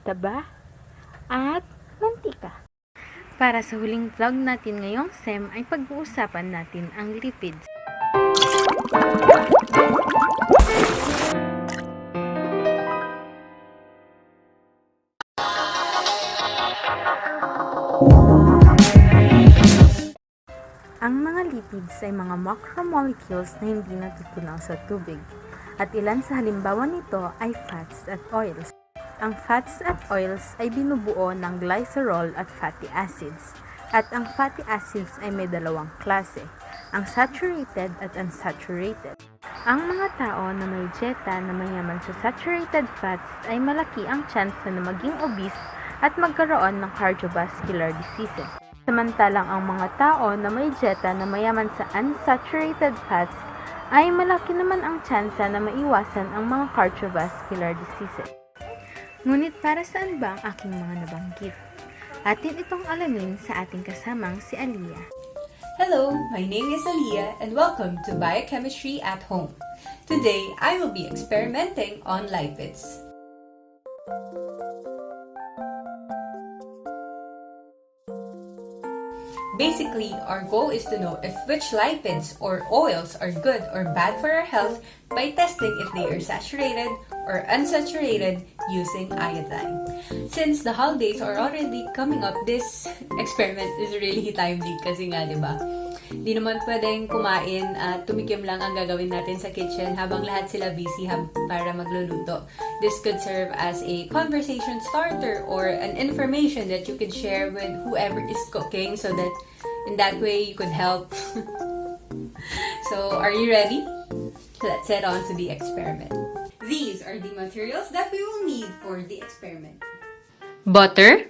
taba, at mantika. Para sa huling vlog natin ngayong SEM ay pag-uusapan natin ang lipids. Ang mga lipids ay mga macromolecules na hindi natutunaw sa tubig. At ilan sa halimbawa nito ay fats at oils. Ang fats at oils ay binubuo ng glycerol at fatty acids. At ang fatty acids ay may dalawang klase, ang saturated at unsaturated. Ang mga tao na may dieta na mayaman sa saturated fats ay malaki ang tsansa na maging obese at magkaroon ng cardiovascular diseases. Samantalang ang mga tao na may dieta na mayaman sa unsaturated fats ay malaki naman ang tsansa na maiwasan ang mga cardiovascular diseases. Ngunit para saan ba ang aking mga nabanggit? Atin itong alamin sa ating kasamang si Aliyah. Hello, my name is Aliyah and welcome to Biochemistry at Home. Today, I will be experimenting on lipids. Basically, our goal is to know if which lipids or oils are good or bad for our health by testing if they are saturated or unsaturated using iodine. Since the holidays are already coming up, this experiment is really timely kasi nga, di ba? Di naman pwedeng kumain at tumikim lang ang gagawin natin sa kitchen habang lahat sila busy para magluluto. This could serve as a conversation starter or an information that you could share with whoever is cooking so that in that way you could help. So, are you ready? Let's head on to the experiment. These are the materials that we will need for the experiment. Butter,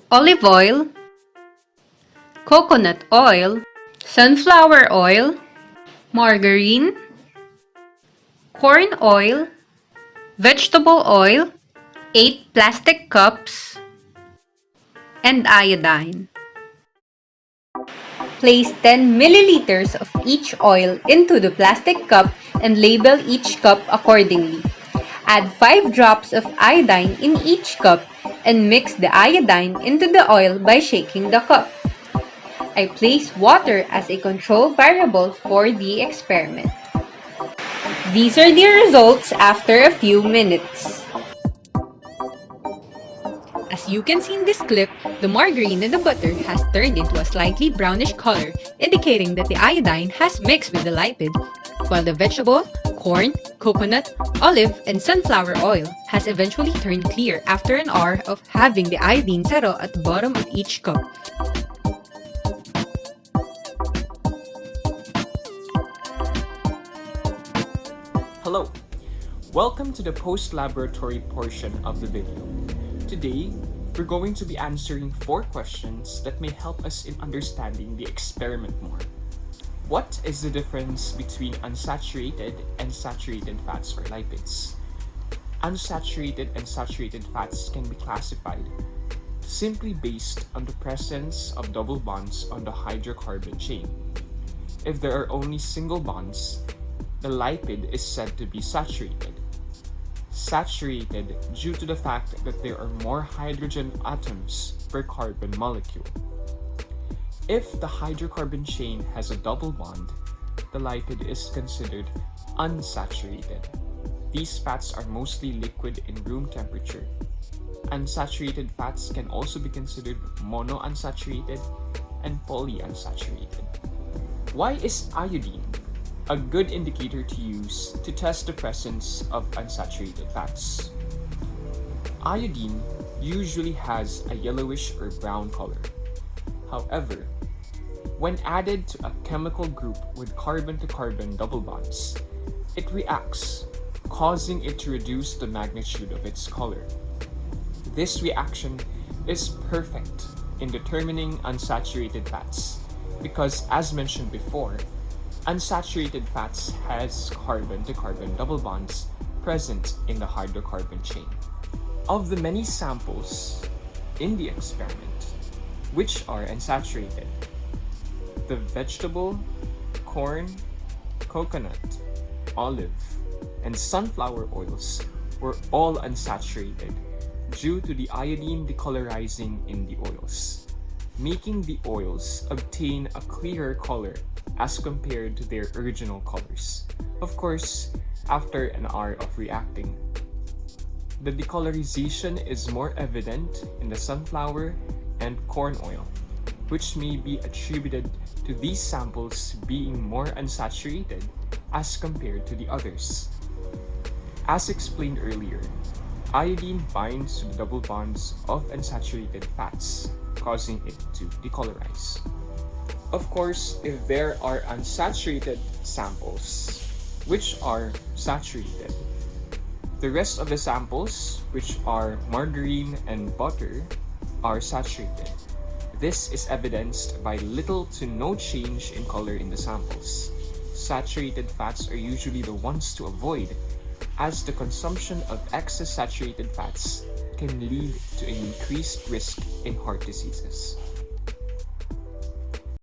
olive oil, coconut oil, sunflower oil, margarine, corn oil, vegetable oil, 8 plastic cups, and iodine. Place 10 milliliters of each oil into the plastic cup and label each cup accordingly. Add 5 drops of iodine in each cup and mix the iodine into the oil by shaking the cup. I place water as a control variable for the experiment. These are the results after a few minutes. As you can see in this clip, the margarine in the butter has turned into a slightly brownish color, indicating that the iodine has mixed with the lipid, while the vegetable, corn, coconut, olive, and sunflower oil has eventually turned clear after an hour of having the iodine settle at the bottom of each cup. Hello! Welcome to the post-laboratory portion of the video. Today, we're going to be answering 4 questions that may help us in understanding the experiment more. What is the difference between unsaturated and saturated fats or lipids? Unsaturated and saturated fats can be classified simply based on the presence of double bonds on the hydrocarbon chain. If there are only single bonds, the lipid is said to be saturated. Saturated due to the fact that there are more hydrogen atoms per carbon molecule. If the hydrocarbon chain has a double bond, the lipid is considered unsaturated. These fats are mostly liquid in room temperature. Unsaturated fats can also be considered monounsaturated and polyunsaturated. Why is iodine a good indicator to use to test the presence of unsaturated fats? Iodine usually has a yellowish or brown color. However, when added to a chemical group with carbon-to-carbon double bonds, it reacts, causing it to reduce the magnitude of its color. This reaction is perfect in determining unsaturated fats because, as mentioned before, unsaturated fats has carbon-to-carbon double bonds present in the hydrocarbon chain. Of the many samples in the experiment, which are unsaturated, the vegetable, corn, coconut, olive, and sunflower oils were all unsaturated, due to the iodine decolorizing in the oils, making the oils obtain a clearer color as compared to their original colors. Of course, after an hour of reacting. The decolorization is more evident in the sunflower and corn oil, which may be attributed to these samples being more unsaturated as compared to the others. As explained earlier, iodine binds to the double bonds of unsaturated fats, causing it to decolorize. Of course, if there are unsaturated samples, which are saturated, the rest of the samples, which are margarine and butter, are saturated. This is evidenced by little to no change in color in the samples. Saturated fats are usually the ones to avoid, as the consumption of excess saturated fats can lead to an increased risk in heart diseases.